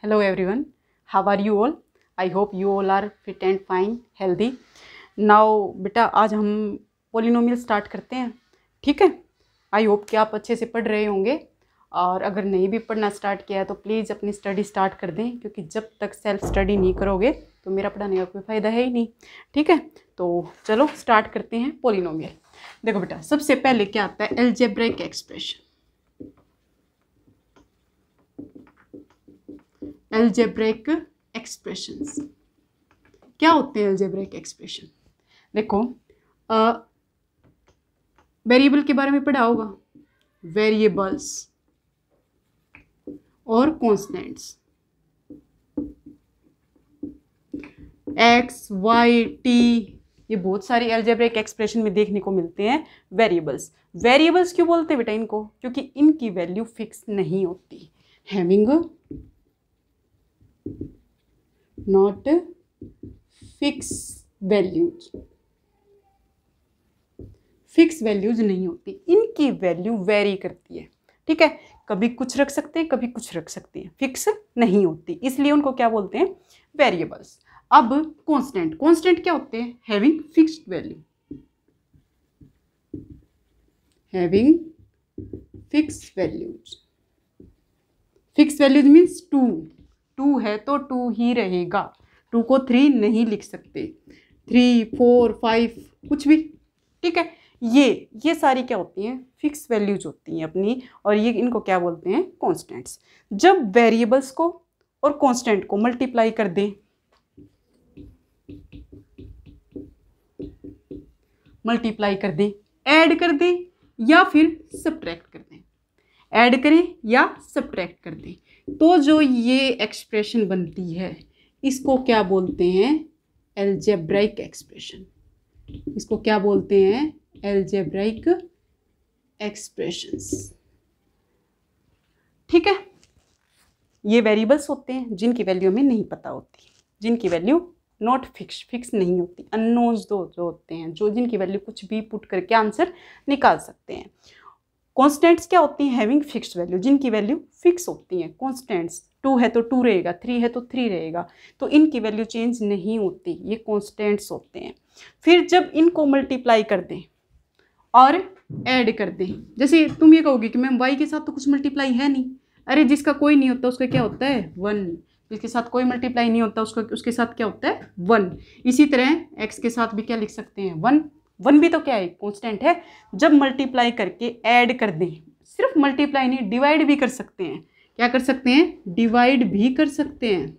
Hello everyone, how are you all? I hope you all are fit and fine, healthy. Now बेटा आज हम polynomial start करते हैं, ठीक है। आई होप कि आप अच्छे से पढ़ रहे होंगे, और अगर नहीं भी पढ़ना स्टार्ट किया है तो प्लीज़ अपनी स्टडी स्टार्ट कर दें, क्योंकि जब तक सेल्फ स्टडी नहीं करोगे तो मेरा पढ़ाने का कोई फ़ायदा है ही नहीं, ठीक है। तो चलो स्टार्ट करते हैं पोलिनोमियल। देखो बेटा, सबसे पहले क्या आता है? Algebraic expression. अलजेब्रिक एक्सप्रेशंस क्या होते हैं? अलजेब्रिक एक्सप्रेशन देखो, वेरिएबल के बारे में पढ़ा होगा, वेरिएबल्स और कॉन्स्टेंट्स, एक्स वाई टी, ये बहुत सारी अलजेब्रिक एक्सप्रेशन में देखने को मिलते हैं। वेरिएबल्स, वेरिएबल्स क्यों बोलते हैं बेटा इनको? क्योंकि इनकी वैल्यू फिक्स नहीं होती। Having not fix values, fix values नहीं होती, इनकी वैल्यू वेरी करती है, ठीक है। कभी कुछ रख सकते हैं, कभी कुछ रख सकते हैं, फिक्स नहीं होती, इसलिए उनको क्या बोलते हैं? वेरिएबल्स। अब कांस्टेंट, कांस्टेंट क्या होते हैं? Having fixed value, having fixed values. Fix values means to है तो 2 ही रहेगा, 2 को 3 नहीं लिख सकते, 3 4 5 कुछ भी, ठीक है। ये सारी क्या होती हैं? फिक्स वैल्यूज होती हैं अपनी, और ये इनको क्या बोलते हैं? कांस्टेंट्स। जब वेरिएबल्स को और कांस्टेंट को मल्टीप्लाई कर दें, ऐड कर दें या फिर सब्ट्रैक्ट कर दें, ऐड करें या सब्ट्रैक्ट कर दें, तो जो ये एक्सप्रेशन बनती है इसको क्या बोलते हैं? Algebraic expression. इसको क्या बोलते हैं? अलजेब्रिक एक्सप्रेशंस, ठीक है। ये वेरिएबल्स होते हैं जिनकी वैल्यू हमें नहीं पता होती, जिनकी वैल्यू नॉट फिक्स नहीं होती, अननोन्स जो होते हैं, जो जिनकी वैल्यू कुछ भी पुट करके आंसर निकाल सकते हैं। कॉन्स्टेंट्स क्या होती हैं? हैविंग फिक्स्ड वैल्यू, जिनकी वैल्यू फिक्स होती हैं। कॉन्स्टेंट्स 2 है तो 2 रहेगा, 3 है तो 3 रहेगा, तो इनकी वैल्यू चेंज नहीं होती, ये कॉन्स्टेंट्स होते हैं। फिर जब इनको मल्टीप्लाई कर दें और ऐड कर दें, जैसे तुम ये कहोगे कि मैम वाई के साथ तो कुछ मल्टीप्लाई है नहीं, अरे जिसका कोई नहीं होता उसका क्या होता है? 1। जिसके साथ कोई मल्टीप्लाई नहीं होता उसके साथ क्या होता है? 1। इसी तरह एक्स के साथ भी क्या लिख सकते हैं? 1। 1 भी तो क्या है? कांस्टेंट है। जब मल्टीप्लाई करके ऐड कर दें, सिर्फ मल्टीप्लाई नहीं, डिवाइड भी कर सकते हैं। क्या कर सकते हैं? डिवाइड भी कर सकते हैं,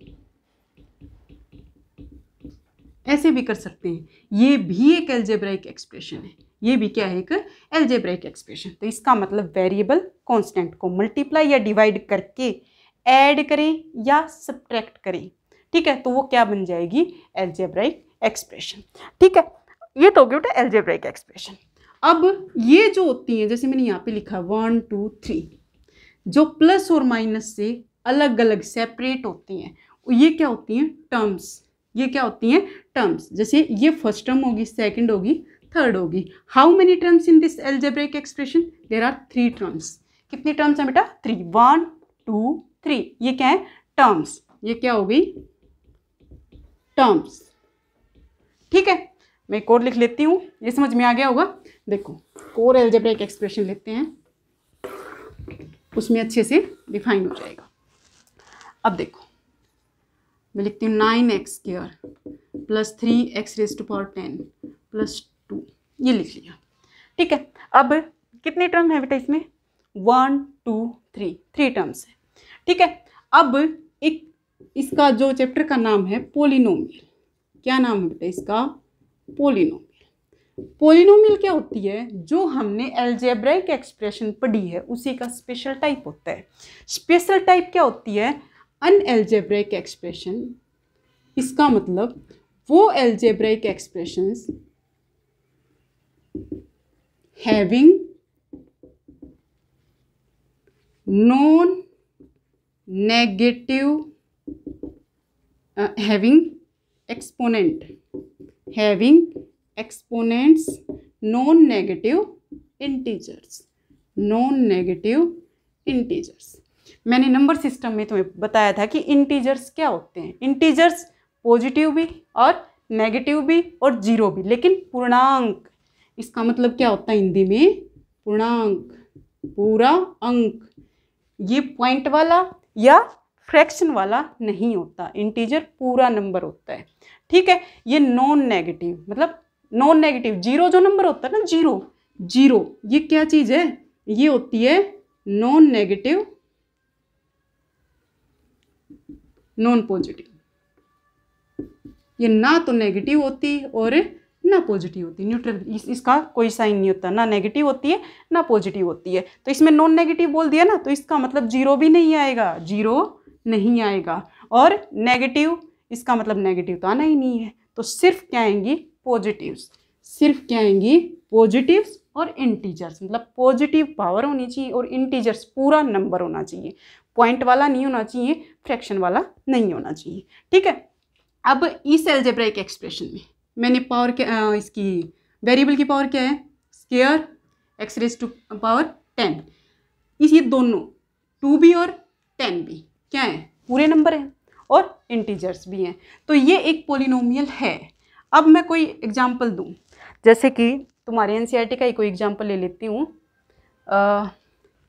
ऐसे भी कर सकते हैं। ये भी एक अलजेब्रिक एक्सप्रेशन है, ये भी क्या है? एक अलजेब्रिक एक्सप्रेशन। तो इसका मतलब वेरिएबल कांस्टेंट को मल्टीप्लाई या डिवाइड करके ऐड करें या सब्ट्रैक्ट करें, ठीक है, तो वो क्या बन जाएगी? अलजेब्रिक एक्सप्रेशन, ठीक है। ये तो हो गया बेटा अलजेब्रिक एक्सप्रेशन। अब ये जो होती हैं, जैसे मैंने यहाँ पे लिखा 1 2 3, जो प्लस और माइनस से अलग अलग सेपरेट होती हैं, ये क्या होती हैं? टर्म्स। ये क्या होती हैं? टर्म्स। जैसे ये फर्स्ट टर्म होगी, सेकंड होगी, थर्ड होगी। How many terms in this algebraic expression? There are 3 terms. कितनी टर्म्स हैं बेटा? 3। 1 2 3, ये क्या है? टर्म्स। ये क्या हो गई? टर्म्स, ठीक है। मैं एक और लिख लेती हूँ, ये समझ में आ गया होगा। देखो, और अलजेब्रिक एक्सप्रेशन लेते हैं, उसमें अच्छे से डिफाइन हो जाएगा। अब देखो, मैं लिखती हूँ 9x² प्लस 3x⁻10 प्लस 2, ये लिख लिया, ठीक है। अब कितने टर्म है बेटा इसमें? 1 2 3 टर्म्स है, ठीक है। अब एक इसका जो चैप्टर का नाम है पोलिनोमियल, क्या नाम है बेटा इसका? पोलिनोमियल। पोलिनोमियल क्या होती है? जो हमने अलजेब्रिक एक्सप्रेशन पढ़ी है उसी का स्पेशल टाइप होता है। स्पेशल टाइप क्या होती है? अनएल्जेब्रिक एक्सप्रेशन। इसका मतलब वो algebraic expressions having non negative, having exponents non-negative integers, मैंने नंबर सिस्टम में तुम्हें बताया था कि इंटीजर्स क्या होते हैं, इंटीजर्स पॉजिटिव भी और नेगेटिव भी और जीरो भी, लेकिन पूर्णांक, इसका मतलब क्या होता है हिंदी में, पूर्णांक, पूरा अंक, ये पॉइंट वाला या फ्रैक्शन वाला नहीं होता, इंटीजर पूरा नंबर होता है। ठीक है, ये नॉन नेगेटिव, मतलब नॉन नेगेटिव जीरो जो नंबर होता है ना, जीरो, जीरो ये क्या चीज़ है, ये होती है नॉन नेगेटिव, नॉन पॉजिटिव, ये ना तो नेगेटिव होती और ना पॉजिटिव होती, न्यूट्रल, इसका कोई साइन नहीं होता, ना नेगेटिव होती है ना पॉजिटिव होती है। तो इसमें नॉन नेगेटिव बोल दिया ना, तो इसका मतलब जीरो भी नहीं आएगा, जीरो नहीं आएगा, और नेगेटिव, इसका मतलब नेगेटिव तो आना ही नहीं है। तो सिर्फ क्या आएंगी, पॉजिटिव्स, सिर्फ क्या आएंगी, पॉजिटिव्स और इंटीजर्स, मतलब पॉजिटिव पावर होनी चाहिए और इंटीजर्स पूरा नंबर होना चाहिए, पॉइंट वाला नहीं होना चाहिए, फ्रैक्शन वाला नहीं होना चाहिए। ठीक है, अब इस अलजेब्राइक एक्सप्रेशन में मैंने पावर क्या, इसकी वेरिएबल की पावर क्या है, square x raise to power 10, इस ये दोनों 2 भी और 10 भी क्या है, पूरे नंबर हैं और इंटीजर्स भी हैं, तो ये एक पॉलिनोमियल है। अब मैं कोई एग्जांपल दूं, जैसे कि तुम्हारे एनसीईआरटी का ही कोई एग्जांपल ले लेती हूँ।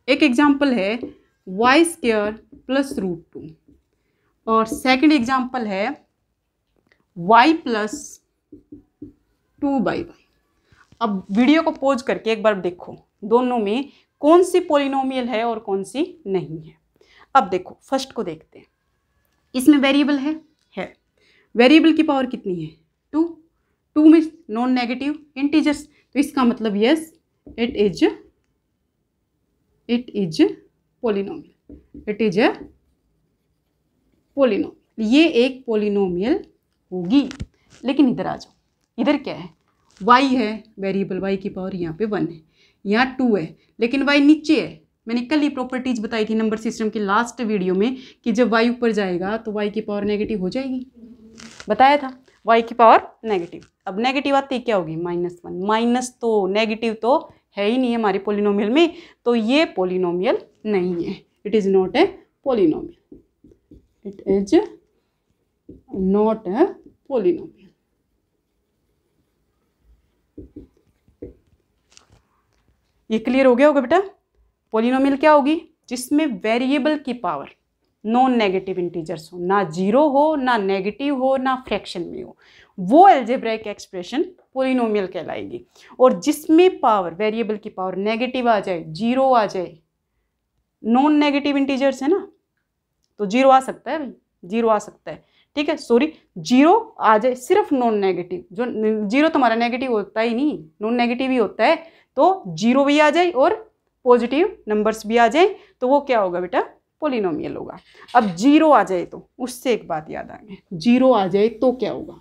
एक एग्जांपल है वाई स्क्वायर प्लस √2 और सेकंड एग्जांपल है y प्लस 2/y। अब वीडियो को पॉज करके एक बार देखो दोनों में कौन सी पॉलिनोमियल है और कौन सी नहीं है। अब देखो फर्स्ट को देखते हैं, इसमें वेरिएबल है, वेरिएबल की पावर कितनी है, 2, 2 में नॉन नेगेटिव इंटीजर्स, तो इसका मतलब yes it is polynomial, it is a polynomial, ये एक पॉलिनोमियल होगी। लेकिन इधर आ जाओ, इधर क्या है, y है, वेरिएबल y की पावर यहाँ पे 1 है, यहाँ 2 है, लेकिन y नीचे है। मैंने कल ही प्रॉपर्टीज बताई थी नंबर सिस्टम की लास्ट वीडियो में कि जब y ऊपर जाएगा तो y की पावर नेगेटिव हो जाएगी, बताया था, y की पावर नेगेटिव। अब नेगेटिव आती क्या होगी, -1, माइनस तो नेगेटिव तो है ही नहीं है हमारे पोलिनोमियल में, तो ये पोलिनोमियल नहीं है, it is not a polynomial, it is not a polynomial. ये क्लियर हो गया होगा बेटा। पोलिनोमियल क्या होगी, जिसमें वेरिएबल की पावर नॉन नेगेटिव इंटीजर्स हो, ना जीरो हो ना नेगेटिव हो ना फ्रैक्शन में हो, वो अलजेब्राइक एक्सप्रेशन पोलिनोमियल कहलाएगी। और जिसमें पावर, वेरिएबल की पावर नेगेटिव आ जाए, जीरो आ जाए, नॉन नेगेटिव इंटीजर्स है ना, तो जीरो आ सकता है भाई, जीरो आ सकता है, ठीक है, सॉरी जीरो आ जाए, सिर्फ नॉन नेगेटिव, जो जीरो तुम्हारा नेगेटिव होता ही नहीं, नॉन नेगेटिव ही होता है, तो जीरो भी आ जाए और पॉजिटिव नंबर्स भी आ जाए, तो वो क्या होगा बेटा, पोलिनोमियल होगा। अब जीरो आ जाए तो, उससे एक बात याद आ गई, जीरो आ जाए तो क्या होगा,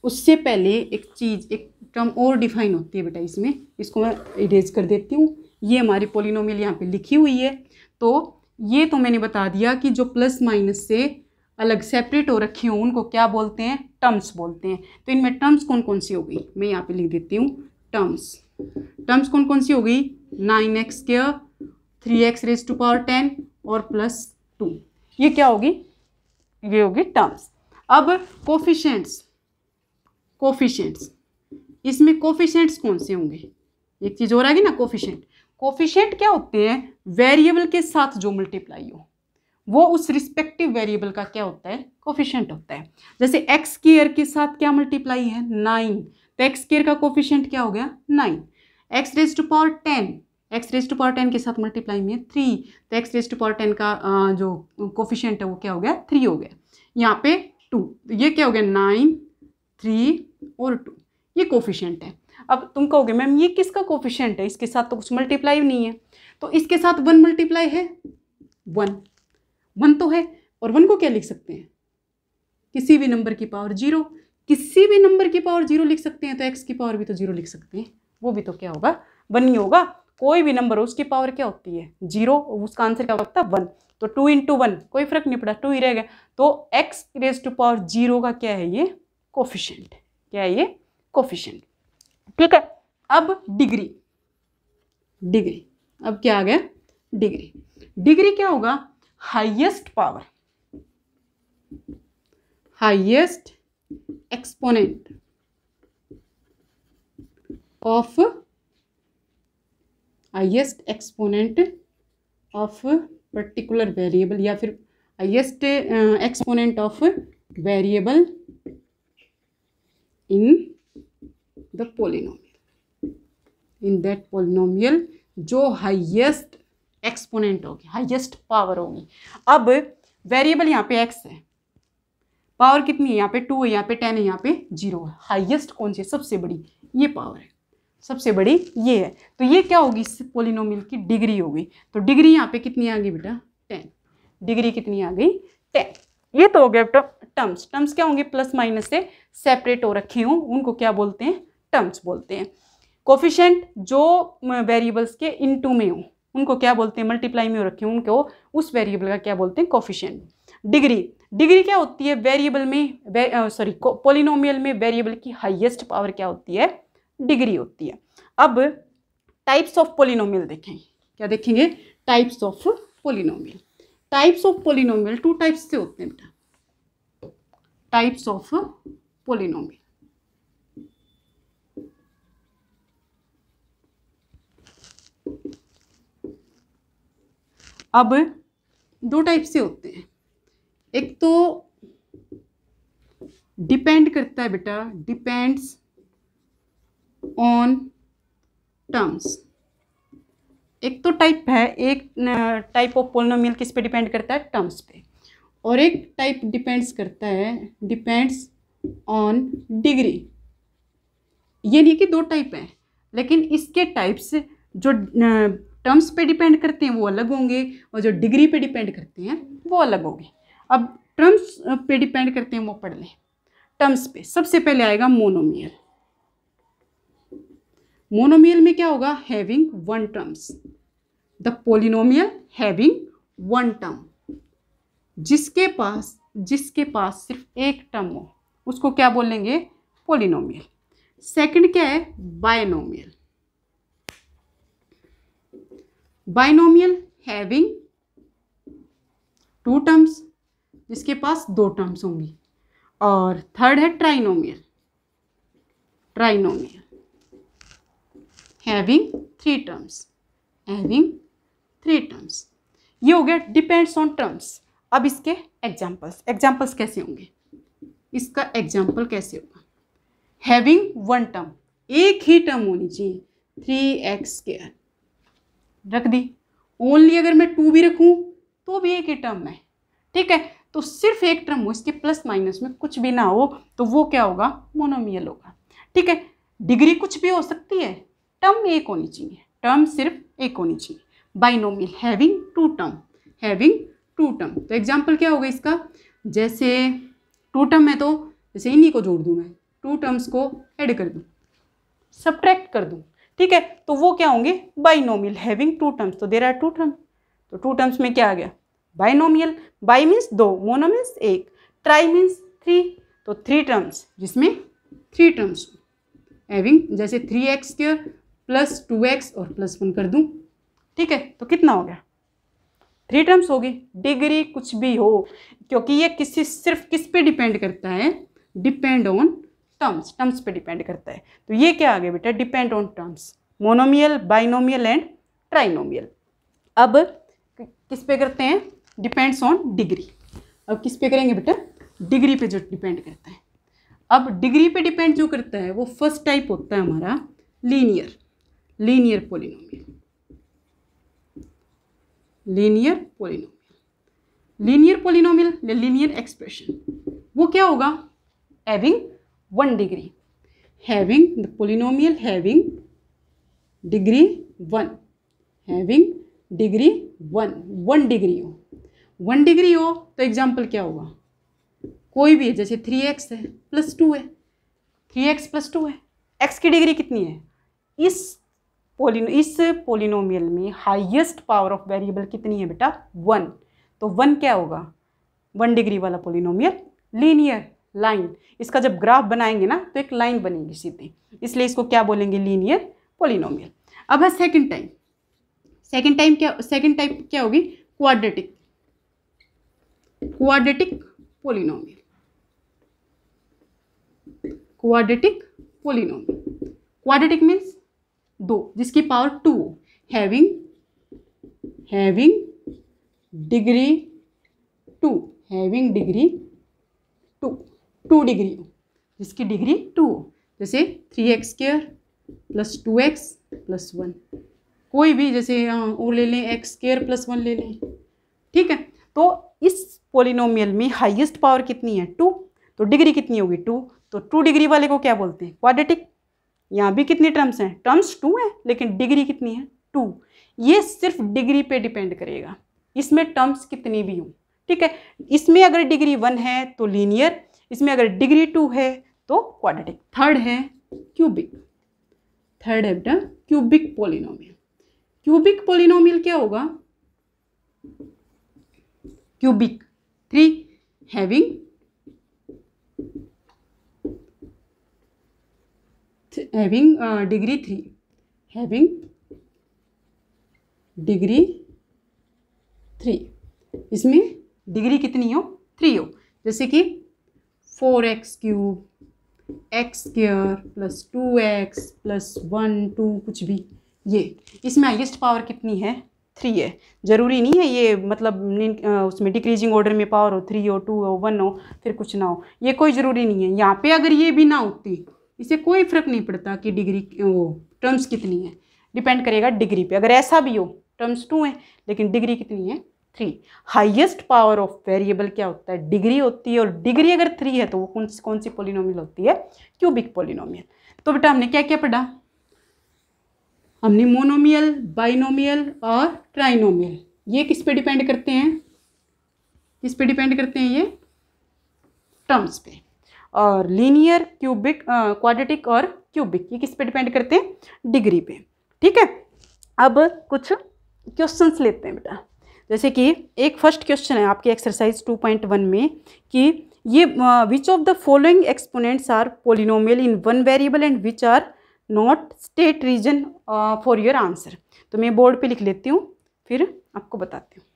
उससे पहले एक चीज़, एक टर्म और डिफाइन होती है बेटा इसमें, इसको मैं इरेज कर देती हूँ। ये हमारी पोलिनोमियल यहाँ पे लिखी हुई है, तो ये तो मैंने बता दिया कि जो प्लस माइनस से अलग सेपरेट हो रखी हूँ उनको क्या बोलते हैं, टर्म्स बोलते हैं। तो इनमें टर्म्स कौन कौन सी हो गई, मैं यहाँ पे लिख देती हूँ टर्म्स कौन कौन सी हो गई, 9x², 3x raise to power 10 और +2, ये क्या होगी, ये होगी टर्म्स। अब कोफिशिएंट्स, इसमें कोफिशिएंट्स कौन से होंगे, एक चीज़ और आएगी ना, कोफिशिएंट क्या होते हैं, वेरिएबल के साथ जो मल्टीप्लाई हो, वो उस रिस्पेक्टिव वेरिएबल का क्या होता है, कोफिशिएंट होता है। जैसे x² के साथ क्या मल्टीप्लाई है, 9, तो x² का कोफिशिएंट क्या हो गया, 9। x रेज टू पावर 10 के साथ मल्टीप्लाई में 3, तो x रेज टू पावर 10 का जो कोफिशिएंट है वो क्या हो गया, 3 हो गया। यहाँ पे 2, तो ये क्या हो गया, 9, 3 और 2, ये कोफिशिएंट है। अब तुम कहोगे मैम ये किसका कोफिशिएंट है, इसके साथ तो कुछ मल्टीप्लाई नहीं है, तो इसके साथ 1 मल्टीप्लाई है, 1 तो है, और 1 को क्या लिख सकते हैं, किसी भी नंबर की पावर 0, किसी भी नंबर की पावर 0 लिख सकते हैं, तो x की पावर भी तो 0 लिख सकते हैं, वो भी तो क्या होगा, 1 ही होगा। कोई भी नंबर हो उसकी पावर क्या होती है, 0, उसका आंसर क्या होता है, 1, तो 2 × 1 कोई फर्क नहीं पड़ा, 2 ही रह गया। तो x रेज टू पावर 0 का क्या है, ये कोफिशिएंट, क्या है ये, कोफिशिएंट, ठीक है। अब डिग्री, अब क्या आ गया, डिग्री क्या होगा? Highest power, highest exponent of, highest exponent of particular variable, या फिर highest exponent of variable in the polynomial, in that polynomial जो हाईएस्ट एक्सपोनेंट होगी, हाईएस्ट पावर होगी। अब वेरिएबल यहाँ पे x है, पावर कितनी है? यहाँ पे 2 है, यहाँ पे 10 है, यहाँ पे 0 है। हाईएस्ट कौन सी है? सबसे बड़ी ये पावर है, सबसे बड़ी ये है। तो ये क्या होगी? इस पोलिनोमियल की डिग्री होगी। तो डिग्री यहाँ पे कितनी आ गई बेटा? 10। डिग्री कितनी आ गई? 10। ये तो हो गया बेटा टर्म्स। टर्म्स क्या होंगे? प्लस माइनस से सेपरेट हो रखे हों उनको क्या बोलते हैं? टर्म्स बोलते हैं। कोफिशिएंट जो वेरिएबल्स के इनटू में हो उनको क्या बोलते हैं? मल्टीप्लाई में हो रखे हों उनको, उस वेरिएबल का क्या बोलते हैं? कोफिशिएंट। डिग्री, डिग्री क्या होती है? वेरिएबल में पोलिनोमियल में वेरिएबल की हाईएस्ट पावर क्या होती है? डिग्री होती है। अब टाइप्स ऑफ पोलिनोमियल देखें, क्या देखेंगे? Types of polynomial. Types of polynomial 2 types से होते हैं बेटा, टाइप्स ऑफ पोलिनोमियल। अब 2 टाइप से होते हैं। एक तो डिपेंड करता है बेटा, डिपेंड्स ऑन टर्म्स। एक तो टाइप है, एक टाइप ऑफ पोलिनोमियल किस पे डिपेंड करता है? टर्म्स पे। और एक टाइप डिपेंड्स करता है, डिपेंड्स ऑन डिग्री। ये नहीं कि 2 टाइप हैं, लेकिन इसके टाइप्स जो टर्म्स पे डिपेंड करते हैं वो अलग होंगे और जो डिग्री पे डिपेंड करते हैं वो अलग होंगे। अब टर्म्स पे डिपेंड करते हैं वो पढ़ लें। टर्म्स पे सबसे पहले आएगा मोनोमियल। मोनोमियल में क्या होगा? Having 1 terms. The polynomial having 1 term, जिसके पास सिर्फ एक टर्म हो उसको क्या बोलेंगे? पोलिनोमियल। सेकंड क्या है? बायनोमियल। बायनोमियल हैविंग 2 टर्म्स, जिसके पास 2 टर्म्स होंगी। और थर्ड है trinomial. Trinomial having 3 terms, having 3 terms. ये हो गया डिपेंड्स ऑन टर्म्स। अब इसके एग्जाम्पल्स कैसे होंगे? इसका एग्जाम्पल कैसे होगा? हैविंग 1 टर्म, एक ही टर्म होनी चाहिए, 3x² रख दी। ओनली अगर मैं 2 भी रखूं तो भी एक ही टर्म है, ठीक है। तो सिर्फ एक टर्म हो, इसके प्लस माइनस में कुछ भी ना हो, तो वो क्या होगा? मोनोमियल होगा, ठीक है। डिग्री कुछ भी हो सकती है, टर्म एक होनी चाहिए, टर्म सिर्फ एक होनी चाहिए। Binomial having 2 term, having 2 term. तो एग्जाम्पल क्या होगा इसका? जैसे 2 टर्म है तो जैसे इन्हीं को जोड़ दूँ मैं, 2 टर्म्स को ऐड कर दूँ, सब्ट्रैक्ट कर दूँ, ठीक है। तो वो क्या होंगे? Binomial having 2 terms. तो देयर आर 2 टर्म, तो 2 टर्म्स में क्या आ गया? Binomial. By means 2, mono means 1, try means 3, तो 3 टर्म्स जिसमें 3 टर्म्स हैविंग, जैसे 3x² प्लस 2x और प्लस 1 कर दूं, ठीक है। तो कितना हो गया? 3 टर्म्स होगी। डिग्री कुछ भी हो, क्योंकि ये सिर्फ किस पे डिपेंड करता है? डिपेंड ऑन टर्म्स, टर्म्स पे डिपेंड करता है। तो ये क्या आ गया बेटा? Depend on terms, monomial, binomial and trinomial. अब किस पे करते हैं? Depends on degree. अब किस पे करेंगे बेटा? डिग्री पे जो डिपेंड करता है। अब डिग्री पे डिपेंड जो करता है वो फर्स्ट टाइप होता है हमारा linear, linear polynomial, linear polynomial. Linear polynomial, linear expression, वो क्या होगा? Having 1 degree, having the polynomial having degree 1, having degree 1 degree हो, 1 डिग्री हो तो एग्जाम्पल क्या होगा? कोई भी है, जैसे 3x है प्लस 2 है, 3x प्लस 2 है, x की डिग्री कितनी है? इस पोलिनोमियल में हाईएस्ट पावर ऑफ वेरिएबल कितनी है बेटा? 1। तो 1 क्या होगा? 1 डिग्री वाला पोलिनोमियल लीनियर लाइन। इसका जब ग्राफ बनाएंगे ना तो एक लाइन बनेगी सीधी, इसलिए इसको क्या बोलेंगे? Linear polynomial. अब है सेकंड टाइप। सेकंड टाइप क्या होगी? Quadratic, quadratic polynomial, quadratic polynomial. Quadratic means दो, जिसकी पावर 2 हो, having degree 2, having degree 2 degree हो, जिसकी डिग्री 2 हो। जैसे 3x² + 2x + 1, कोई भी जैसे वो ले लें, x² + 1 ले लें, ठीक है। तो इस पोलिनोमियल में हाईएस्ट पावर कितनी है? 2, तो डिग्री कितनी होगी? 2, तो 2 डिग्री वाले को क्या बोलते हैं? क्वाड्रेटिक। यहाँ भी कितनी टर्म्स हैं? टर्म्स 2 है, लेकिन डिग्री कितनी है? 2। ये सिर्फ डिग्री पे डिपेंड करेगा, इसमें टर्म्स कितनी भी हों, ठीक है। इसमें अगर डिग्री 1 है तो लीनियर, इसमें अगर डिग्री 2 है तो क्वाड्रेटिक। थर्ड है क्यूबिक, थर्ड है बेटा क्यूबिक पोलिनोमियल। क्यूबिक पोलिनोमियल क्या होगा? Cubic 3 having degree 3, having degree 3, इसमें डिग्री कितनी हो? 3 हो। जैसे कि 4x³ x² + 2x + 1 2 कुछ भी, ये इसमें हाईएस्ट पावर कितनी है? 3 है। ज़रूरी नहीं है ये मतलब उसमें डिक्रीजिंग ऑर्डर में पावर हो, 3 हो, 2 हो, 1 हो, फिर कुछ ना हो, ये कोई ज़रूरी नहीं है। यहाँ पे अगर ये भी ना होती, इससे कोई फ़र्क नहीं पड़ता कि डिग्री वो टर्म्स कितनी है, डिपेंड करेगा डिग्री पे। अगर ऐसा भी हो टर्म्स 2 है लेकिन डिग्री कितनी है? 3। हाईएस्ट पावर ऑफ वेरिएबल क्या होता है? डिग्री होती है, और डिग्री अगर 3 है तो वो कौन सी पोलिनोमियल होती है? Cubic polynomial. तो बेटा हमने क्या क्या पढ़ा? हमने मोनोमियल, बाइनोमियल और ट्राइनोमियल। ये किस पे डिपेंड करते हैं? किस पे डिपेंड करते हैं? ये टर्म्स पे। और लीनियर, क्यूबिक, क्वाड्रेटिक और क्यूबिक ये किस पे डिपेंड करते हैं? डिग्री पे, ठीक है। अब कुछ क्वेश्चंस लेते हैं बेटा। जैसे कि एक फर्स्ट क्वेश्चन है आपके एक्सरसाइज 2.1 में कि ये which of the following exponents are polynomial in one variable and which are not, state reason for your answer. तो मैं बोर्ड पे लिख लेती हूँ, फिर आपको बताती हूँ।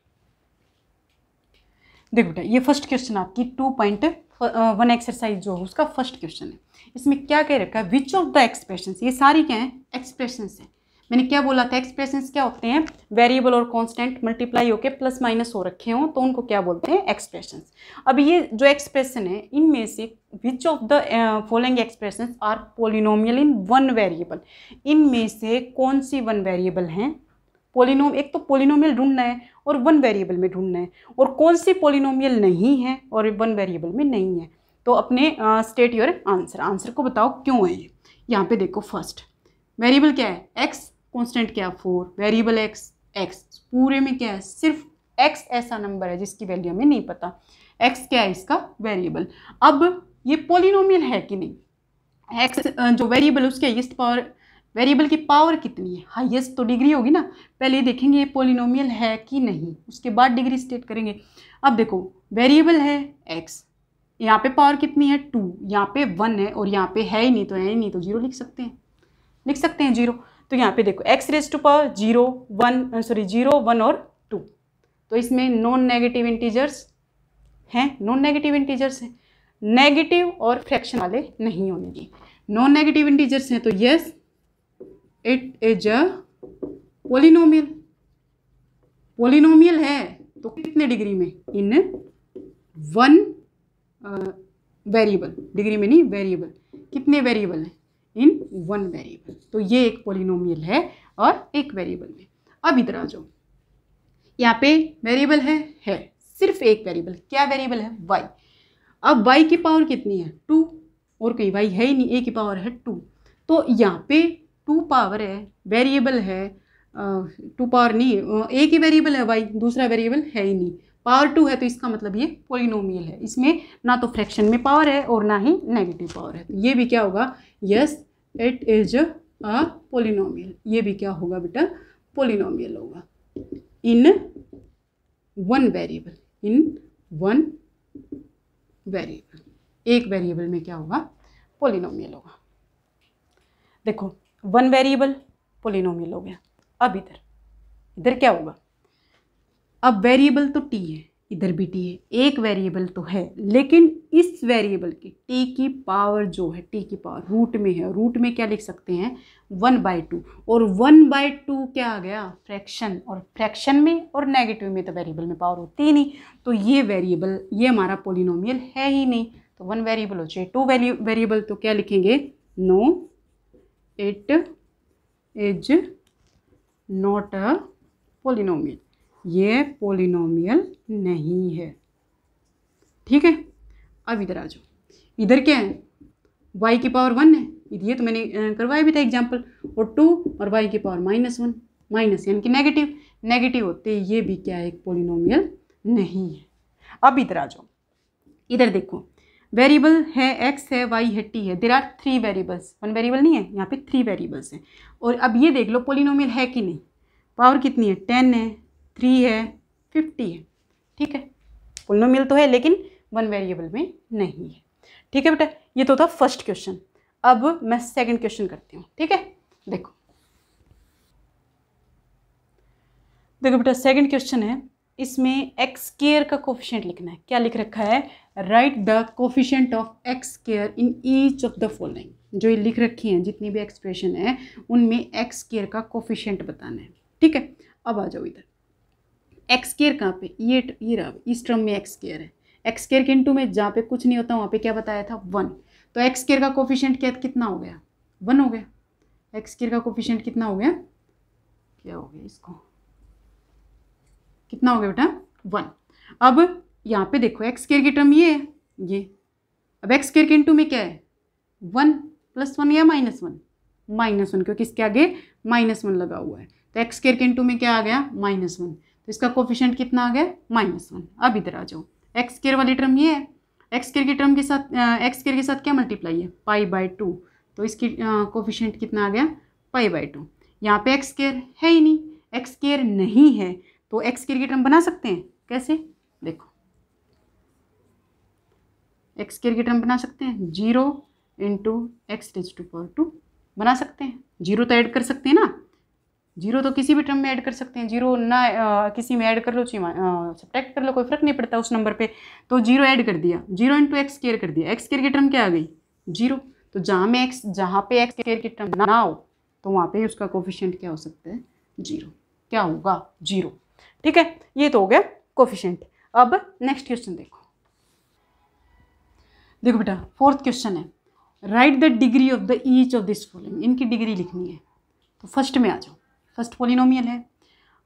देखो बेटा, ये फर्स्ट क्वेश्चन आपकी 2.1 एक्सरसाइज जो है उसका फर्स्ट क्वेश्चन है। इसमें क्या कह रखा है? विच ऑफ द एक्सप्रेशंस, ये सारी क्या है? एक्सप्रेशंस है। मैंने क्या बोला था? एक्सप्रेशंस क्या होते हैं? वेरिएबल और कांस्टेंट मल्टीप्लाई होके प्लस माइनस हो रखे हों तो उनको क्या बोलते हैं? एक्सप्रेशंस। अब ये जो एक्सप्रेशन है इनमें से which of the following expressions are polynomial in one variable, इनमें से कौन सी वन वेरिएबल हैं? पोलिनोम, एक तो पोलिनोमियल ढूंढना है और वन वेरिएबल में ढूंढना है, और कौन सी पोलिनोमियल नहीं है और वन वेरिएबल में नहीं है। तो अपने स्टेट योर आंसर, आंसर को बताओ क्यों है ये। यहाँ पे देखो, फर्स्ट वेरिएबल क्या है? एक्स, कांस्टेंट क्या? 4, वेरिएबल एक्स, पूरे में क्या है? सिर्फ एक्स ऐसा नंबर है जिसकी वैल्यू हमें नहीं पता। एक्स क्या है? इसका वेरिएबल। अब ये पोलिनोमियल है कि नहीं? एक्स जो वेरिएबल उसके हाईएस्ट पावर, वेरिएबल की पावर कितनी है? हाईएस्ट तो डिग्री होगी ना। पहले देखेंगे ये पोलिनोमियल है कि नहीं, उसके बाद डिग्री स्टेट करेंगे। अब देखो, वेरिएबल है एक्स, यहाँ पे पावर कितनी है? 2, यहाँ पे 1 है और यहाँ पे है ही नहीं, तो है ही नहीं तो 0 लिख सकते हैं, 0। तो यहाँ पे देखो x⁻⁴ 0 1 और 2, तो इसमें नॉन नेगेटिव इंटीजर्स हैं, नॉन नेगेटिव इंटीजर्स हैं, नेगेटिव और फ्रैक्शन वाले नहीं होने चाहिए। नॉन नेगेटिव इंटीजर्स हैं तो yes it is a polynomial. Polynomial है तो कितने डिग्री में? इन वन वेरिएबल, डिग्री में नहीं, वेरिएबल। कितने वेरिएबल हैं? इन वन वेरिएबल। तो ये एक पोलिनोमियल है और एक वेरिएबल में। अब इधर आ जाओ, यहाँ पे वेरिएबल है सिर्फ एक वेरिएबल। क्या वेरिएबल है? y। अब y की पावर कितनी है? 2, और कोई y है ही नहीं, a की पावर है 2। तो यहाँ पे 2 पावर है, वेरिएबल है, 2 पावर नहीं, a की वेरिएबल है y, दूसरा वेरिएबल है ही नहीं, पावर 2 है, तो इसका मतलब ये पोलिनोमियल है। इसमें ना तो फ्रैक्शन में पावर है और ना ही नेगेटिव पावर है। तो ये भी क्या होगा? Yes it is a polynomial. ये भी क्या होगा बेटा? पोलिनोमियल होगा इन वन वेरिएबल, इन वन वेरिएबल। एक वेरिएबल में क्या होगा? पोलिनोमियल होगा। देखो, वन वेरिएबल पोलिनोमियल हो गया। अब इधर क्या होगा? अब वेरिएबल तो टी है, इधर भी टी है, एक वेरिएबल तो है, लेकिन इस वेरिएबल की टी की पावर जो है, टी की पावर रूट में है, रूट में क्या लिख सकते हैं 1/2, और 1/2 क्या आ गया फ्रैक्शन, और फ्रैक्शन में और नेगेटिव में तो वेरिएबल में पावर होती ही नहीं, तो ये वेरिएबल ये हमारा पोलिनोमियल है ही नहीं, तो 1 वेरिएबल हो चाहिए 2 वेरिएबल, तो क्या लिखेंगे no it is not a polynomial, ये पोलिनोमियल नहीं है। ठीक है, अब इधर आ जाओ, इधर क्या है y की पावर 1 है, ये तो मैंने करवाया भी था एग्जाम्पल, और 2 और y की पावर -1, माइनस यानी कि नेगेटिव, नेगेटिव होते ये भी क्या है एक पोलिनोमियल नहीं है। अब इधर आ जाओ, इधर देखो वेरिएबल है x है y है t है, देयर आर 3 वेरिएबल्स, 1 वेरिएबल नहीं है, यहाँ पे 3 वेरिएबल्स हैं, और अब ये देख लो पोलिनोमियल है कि नहीं, पावर कितनी है 10 है, 3 है, 50 है। ठीक है, पोलिनोमियल तो है लेकिन 1 वेरिएबल में नहीं है। ठीक है बेटा, ये तो था फर्स्ट क्वेश्चन। अब मैं सेकंड क्वेश्चन करती हूँ। ठीक है, देखो देखो बेटा सेकंड क्वेश्चन है, इसमें एक्स स्क्वायर का कोफिशिएंट लिखना है। क्या लिख रखा है, right the coefficient of x square in each of the following. जो ये लिख रखी हैं जितनी भी एक्सप्रेशन है उनमें एक्स स्क्वायर का कोफिशिएंट बताना है। ठीक है, अब आ जाओ इधर, एक्स स्क्वायर कहाँ पे, ये रहा, इस टर्म में एक्स स्क्वायर है, एक्स स्क्वायर के इनटू में जहाँ पे कुछ नहीं होता वहाँ पे क्या बताया था 1, तो एक्स स्क्वायर का कोफिशिएंट क्या कितना हो गया 1 हो गया। एक्स स्क्वायर का कोफिशिएंट कितना हो गया, क्या हो गया इसको, कितना हो गया बेटा 1। अब यहाँ पे देखो एक्स स्क्वायर की टर्म ये है, ये अब एक्स स्क्वायर के इनटू में क्या है 1 + 1 या -1, -1 क्योंकि इसके आगे -1 लगा हुआ है, तो एक्स स्क्वायर के इनटू में क्या आ गया -1, तो इसका कोफिशिएंट कितना आ गया -1। अब इधर आ जाओ, एक्स स्क्वायर वाली टर्म ये है, एक्स स्क्वायर की टर्म के साथ एक्स स्क्वायर के साथ क्या मल्टीप्लाई है π/2, तो इसकी कोफिशिएंट कितना आ गया π/2। यहाँ पे एक्स स्क्वायर है ही नहीं, एक्स स्क्वायर नहीं है तो एक्स स्क्वायर की टर्म बना सकते हैं कैसे, देखो एक्स स्क्वायर की टर्म बना सकते हैं 0 × x⁻², बना सकते हैं, 0 तो ऐड कर सकते हैं ना, 0 तो किसी भी टर्म में ऐड कर सकते हैं, 0 ना किसी में ऐड कर लो चाहिए सब्ट्रैक्ट कर लो, कोई फर्क नहीं पड़ता उस नंबर पे, तो 0 ऐड कर दिया, 0 × x² कर दिया, एक्स स्क्वायर की टर्म क्या आ गई 0, तो जहाँ पे एक्स स्क्वायर की टर्म ना हो तो वहाँ पे उसका कोफिशिएंट क्या हो सकता है 0, क्या होगा 0। ठीक है, ये तो हो गया कोफिशिएंट। अब नेक्स्ट क्वेश्चन देखो, देखो बेटा फोर्थ क्वेश्चन है, right the degree of the each of this following, इनकी डिग्री लिखनी है। तो फर्स्ट में आ जाओ, फर्स्ट पोलिनोमियल है,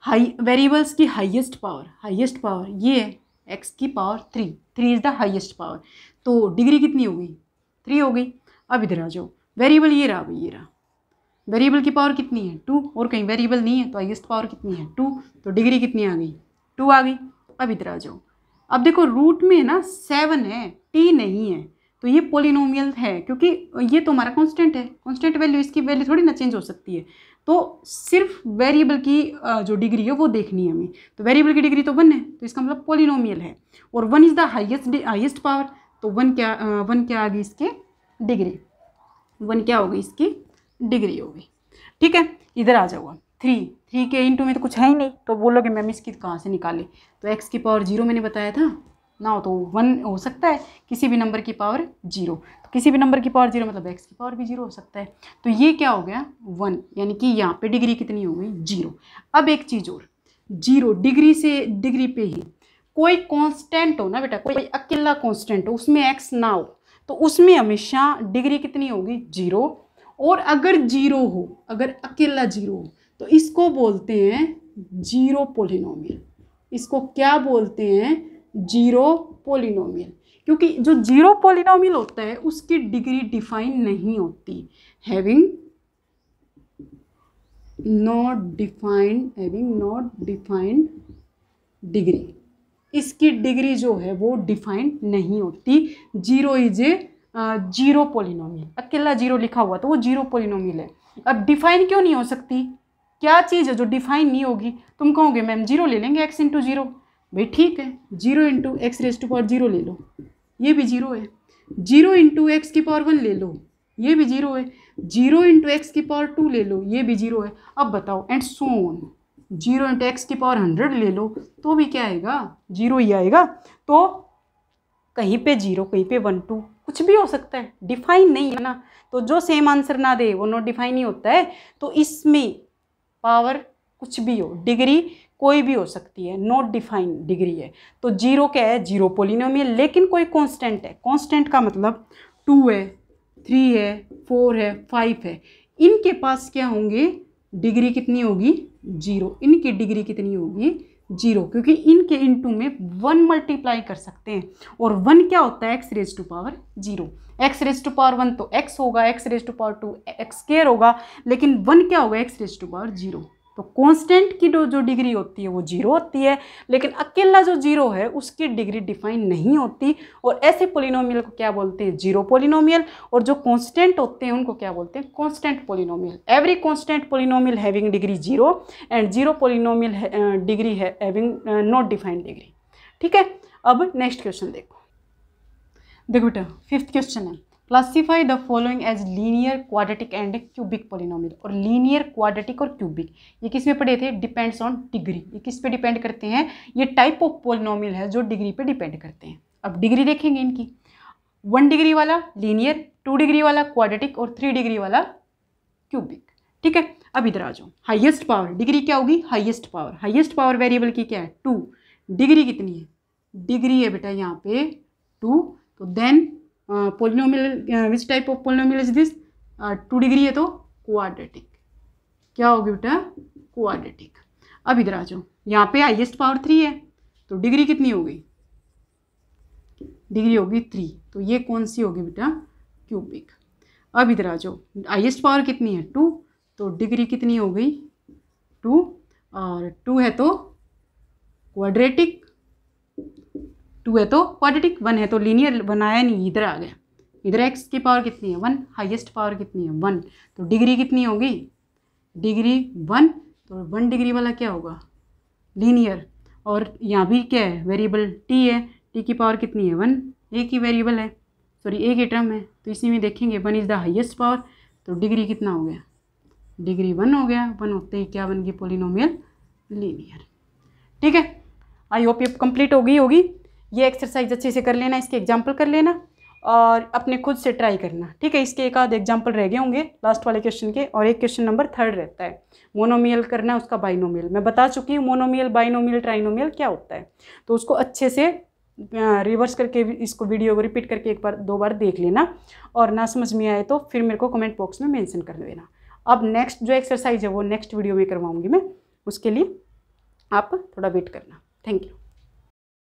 हाई वेरिएबल्स की हाईएस्ट पावर ये है एक्स की power 3 is the highest power, तो डिग्री कितनी हो गई 3 हो गई। अब इधर आ जाओ, वेरिएबल ये रहा भाई, ये रहा, वेरिएबल की पावर कितनी है 2, और कहीं वेरिएबल नहीं है तो हाईएस्ट पावर कितनी है 2, तो डिग्री कितनी आ गई 2 आ गई। अब इधर आ जाओ, अब देखो रूट में ना 7 है, टी नहीं है, तो ये पोलिनोमियल है क्योंकि ये तो हमारा कांस्टेंट है, कांस्टेंट वैल्यू, इसकी वैल्यू थोड़ी ना चेंज हो सकती है, तो सिर्फ वेरिएबल की जो डिग्री है वो देखनी है हमें, तो वेरिएबल की डिग्री तो 1 है, तो इसका मतलब पोलिनोमियल है, और 1 इज़ द हाईएस्ट पावर, तो 1 क्या आ गई इसके डिग्री, 1 क्या हो गई इसकी डिग्री हो गई। ठीक है, इधर आ जाओ, 3 के इनटू में तो कुछ है ही नहीं, तो बोलोगे मैम इसकी कहाँ से निकाले, तो एक्स की पावर 0 मैंने बताया था ना, हो तो 1 हो सकता है, किसी भी नंबर की पावर 0, तो किसी भी नंबर की पावर 0 मतलब एक्स की पावर भी 0 हो सकता है, तो ये क्या हो गया 1, यानी कि यहाँ पे डिग्री कितनी हो गई 0। अब एक चीज़ और, 0 डिग्री से डिग्री पे ही कोई कांस्टेंट हो ना बेटा, कोई अकेला कांस्टेंट हो, उसमें एक्स ना हो, तो उसमें हमेशा डिग्री कितनी होगी 0, और अगर 0 हो, अगर अकेला 0 हो तो इसको बोलते हैं 0 पोलिनोमियल, इसको क्या बोलते हैं 0 पोलिनोमियल, क्योंकि जो 0 पोलिनोमियल होता है उसकी डिग्री डिफाइन नहीं होती, हैविंग नॉट डिफाइंड डिग्री, इसकी डिग्री जो है वो डिफाइंड नहीं होती। 0 इज ए 0 पोलिनोमियल, अकेला 0 लिखा हुआ तो वो 0 पोलिनोमियल है। अब डिफाइन क्यों नहीं हो सकती, क्या चीज़ है जो डिफाइन नहीं होगी, तुम कहोगे मैम 0 ले लेंगे x × 0, भाई ठीक है 0 × x⁻0 ले लो, ये भी 0 है, 0 × x⁻1 ले लो, ये भी 0 है, 0 × x⁻2 ले लो, ये भी 0 है। अब बताओ and so on, 0 into x की पावर 100 ले लो तो भी क्या आएगा, 0 ही आएगा। तो कहीं पे 0, कहीं पे 1 2 कुछ भी हो सकता है, डिफाइन नहीं है ना। तो जो सेम आंसर ना दे वो नॉट डिफाइन ही होता है। तो इसमें पावर कुछ भी हो, डिग्री कोई भी हो सकती है, नॉट डिफाइन डिग्री है। तो 0 क्या है, 0 पोलिनोमियल, लेकिन कोई कांस्टेंट है। कांस्टेंट का मतलब 2 है, 3 है, 4 है, 5 है, इनके पास क्या होंगे, डिग्री कितनी होगी, 0। इनकी डिग्री कितनी होगी, 0, क्योंकि इनके इनटू में 1 मल्टीप्लाई कर सकते हैं। और 1 क्या होता है, x raise to power 0। X raise to power 1 तो x होगा, x raise to power 2 x square होगा, लेकिन 1 क्या होगा, एक्स रेज टू पावर 0। तो कांस्टेंट की जो डिग्री होती है वो 0 होती है, लेकिन अकेला जो 0 है उसकी डिग्री डिफाइन नहीं होती। और ऐसे पोलिनोमियल को क्या बोलते हैं, 0 पोलिनोमियल। और जो कांस्टेंट होते हैं उनको क्या बोलते हैं, constant polynomial. Every constant polynomial having degree 0 and 0 polynomial degree है हैविंग नॉट डिफाइंड डिग्री। ठीक है, अब नेक्स्ट क्वेश्चन देखो बेटा, 5th क्वेश्चन है, classify the following as linear, quadratic and cubic polynomial. और लीनियर, क्वाड्रेटिक और क्यूबिक ये किस में पढ़े थे, डिपेंड्स ऑन डिग्री। ये किस पे डिपेंड करते हैं, ये टाइप ऑफ पोलिनोमियल है जो डिग्री पे डिपेंड करते हैं। अब डिग्री देखेंगे इनकी, 1 डिग्री वाला लीनियर, 2 डिग्री वाला क्वाड्रेटिक और 3 डिग्री वाला क्यूबिक। ठीक है, अब इधर आ जाओ, हाईएस्ट पावर डिग्री क्या होगी, highest power. Highest power variable की क्या है, 2। डिग्री कितनी है, डिग्री है बेटा यहाँ पे 2। तो then polynomial, which type of polynomial is this, 2 degree है तो क्वाड्रेटिक। क्या होगी बेटा, क्वाड्रेटिक। अब इधर आ जाओ, यहाँ पे हाईएस्ट पावर 3 है तो डिग्री कितनी होगी, डिग्री होगी 3। तो ये कौन सी होगी बेटा, क्यूबिक। अब इधर आ जाओ, हाईएस्ट पावर कितनी है 2, तो डिग्री कितनी हो गई 2, और 2 है तो क्वाड्रेटिक, 2 है तो क्वाड्रेटिक, 1 है तो लीनियर, बनाया नहीं, इधर आ गया। इधर एक्स की पावर कितनी है 1, हाईएस्ट पावर कितनी है 1, तो डिग्री कितनी होगी, डिग्री 1। तो 1 डिग्री वाला क्या होगा, लीनियर। और यहाँ भी क्या है, वेरिएबल t है, t की पावर कितनी है 1, एक ही वेरिएबल है, सॉरी एक ही टर्म है, तो इसी में देखेंगे 1 इज़ द हाईएस्ट पावर। तो डिग्री कितना हो गया, डिग्री 1 हो गया। 1 होते ही क्या बन गई, पोलिनोमियल लीनियर। ठीक है, आई होप ये कंप्लीट हो गई होगी। ये एक्सरसाइज अच्छे से कर लेना, इसके एग्जाम्पल कर लेना और अपने खुद से ट्राई करना। ठीक है, इसके एक आध एग्जाम्पल रह गए होंगे लास्ट वाले क्वेश्चन के, और एक क्वेश्चन नंबर 3 रहता है, मोनोमियल करना है, उसका बाइनोमियल। मैं बता चुकी हूँ मोनोमियल, बाइनोमियल, ट्राइनोमियल क्या होता है, तो उसको अच्छे से रिवर्स करके इसको वीडियो को रिपीट करके 1 बार 2 बार देख लेना, और ना समझ में आए तो फिर मेरे को कमेंट बॉक्स में मेंशन कर देना। अब नेक्स्ट जो एक्सरसाइज है वो नेक्स्ट वीडियो में करवाऊँगी मैं, उसके लिए आप थोड़ा वेट करना। Thank you.